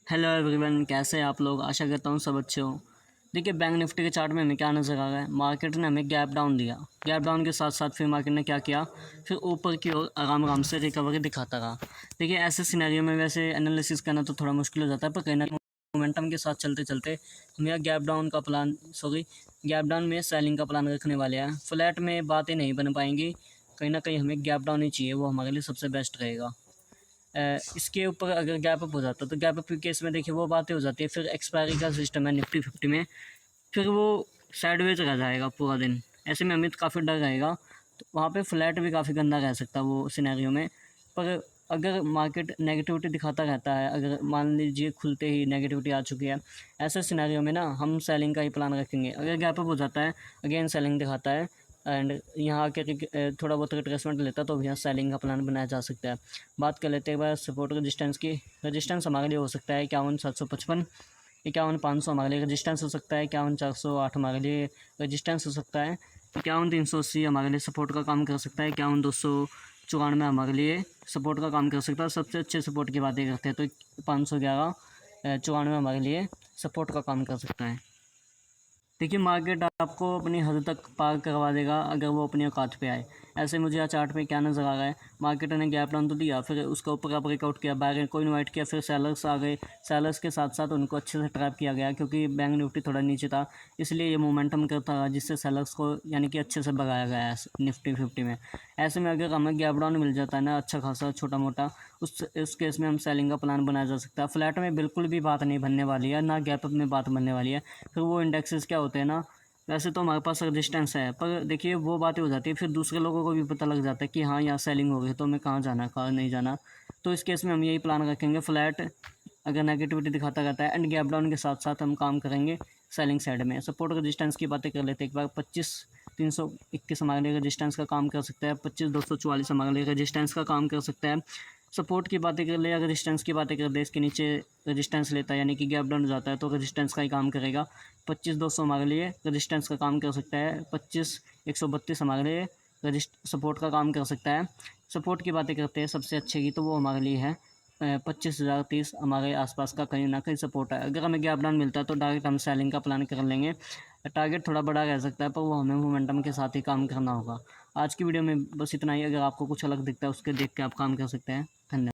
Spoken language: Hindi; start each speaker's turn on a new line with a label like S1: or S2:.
S1: हेलो एवरीवन, कैसे हैं आप लोग। आशा करता हूँ सब अच्छे हो। देखिए, बैंक निफ्टी के चार्ट में हमें क्या नज़र आ रहा है। मार्केट ने हमें गैप डाउन दिया। गैप डाउन के साथ साथ फिर मार्केट ने क्या किया, फिर ऊपर की ओर आराम आराम से रिकवरी दिखाता रहा। देखिए, ऐसे सिनेरियो में वैसे एनालिसिस करना तो थोड़ा मुश्किल हो जाता है, पर कहीं ना मोमेंटम के साथ चलते चलते हम यह गैप डाउन में सेलिंग का प्लान रखने वाले हैं। फ्लैट में बातें नहीं बन पाएंगी, कहीं ना कहीं हमें गैप डाउन ही चाहिए, वो हमारे लिए सबसे बेस्ट रहेगा। इसके ऊपर अगर गैप अप हो जाता तो गैप अप के केस में देखिए वो बातें हो जाती है, फिर एक्सपायरी का सिस्टम है निफ्टी 50 में, फिर वो साइडवेज रह जाएगा पूरा दिन। ऐसे में हमें काफ़ी डर रहेगा, तो वहाँ पे फ्लैट भी काफ़ी गंदा रह सकता है वो सिनेरियो में। पर अगर मार्केट नेगेटिविटी दिखाता रहता है, अगर मान लीजिए खुलते ही नेगेटिविटी आ चुकी है, ऐसे सिनेरियो में ना हम सेलिंग का ही प्लान रखेंगे। अगर गैप अप हो जाता है, अगेन सेलिंग दिखाता है एंड यहाँ आके थोड़ा बहुत रिट्रेसमेंट लेता है, तो यहाँ सेलिंग का प्लान बनाया जा सकता है। बात कर लेते हैं एक बार सपोर्ट रेजिस्टेंस की। रेजिस्टेंस हमारे लिए हो सकता है 51,755, 51,500 हमारे लिए रेजिस्टेंस हो सकता है, 51,408 हमारे लिए रेजिस्टेंस हो सकता है, 51,380 हमारे लिए सपोर्ट का काम कर सकता है, 51,294 हमारे लिए सपोर्ट का काम कर सकता है। सबसे अच्छे सपोर्ट की बातें करते हैं तो 511 94 हमारे लिए सपोर्ट का काम कर सकता है। देखिए, मार्केट आपको अपनी हद तक पार करवा देगा अगर वो अपनी औकात पे आए। ऐसे मुझे यहाँ चार्ट पे क्या नज़र आ रहा है, मार्केट ने गैप डाउन तो दिया, फिर उसका ऊपर का ब्रेकआउट किया, बायर को इनवाइट किया, फिर सेलर्स आ गए। सेलर्स के साथ साथ उनको अच्छे से ट्रैप किया गया, क्योंकि बैंक निफ्टी थोड़ा नीचे था, इसलिए ये मोमेंटम करता रहा, जिससे सेलर्स को यानी कि अच्छे से भगाया गया है निफ्टी 50 में। ऐसे में अगर हमें गैप डाउन मिल जाता है ना, अच्छा खासा छोटा मोटा, उस केस में हम सेलिंग का प्लान बनाया जा सकता है। फ्लैट में बिल्कुल भी बात नहीं बनने वाली है, ना गैप अप में बात बनने वाली है। फिर वो इंडेक्सेस क्या होते हैं ना, वैसे तो हमारे पास रजिस्टेंस है, पर देखिए वो बातें हो जाती है, फिर दूसरे लोगों को भी पता लग जाता है कि हाँ यहाँ सेलिंग हो गई, तो हमें कहाँ जाना है कहाँ नहीं जाना। तो इस केस में हम यही प्लान रखेंगे, फ्लैट अगर नेगेटिविटी दिखाता रहता है एंड गैप डाउन के साथ साथ हम काम करेंगे सेलिंग साइड में। सपोर्ट रजिस्टेंस की बातें कर लेते हैं एक बार। 25,321 हमारे लिए रजिस्टेंस का काम कर सकता है, 25,244 हमारे लिए रजिस्टेंस का काम कर सकता है। सपोर्ट की बातें कर ले या रेजिस्टेंस की बातें कर दे, इसके नीचे रेजिस्टेंस लेता है यानी कि गैप डाउन हो जाता है, तो रेजिस्टेंस का ही काम करेगा। 25,200 हमारे लिए रेजिस्टेंस का काम कर सकता है, 25,132 हमारे लिए सपोर्ट का काम कर सकता है। सपोर्ट की बातें करते हैं सबसे अच्छे की, तो वो हमारे लिए है 25,030 हमारे आसपास का कहीं ना कहीं सपोर्ट है। अगर हमें गैप डाउन मिलता है तो डायरेक्ट हम सेलिंग का प्लान कर लेंगे। टारगेट थोड़ा बड़ा रह सकता है, पर वो हमें मोमेंटम के साथ ही काम करना होगा। आज की वीडियो में बस इतना ही। अगर आपको कुछ अलग दिखता है उसके देख के आप काम कर सकते हैं। धन्यवाद।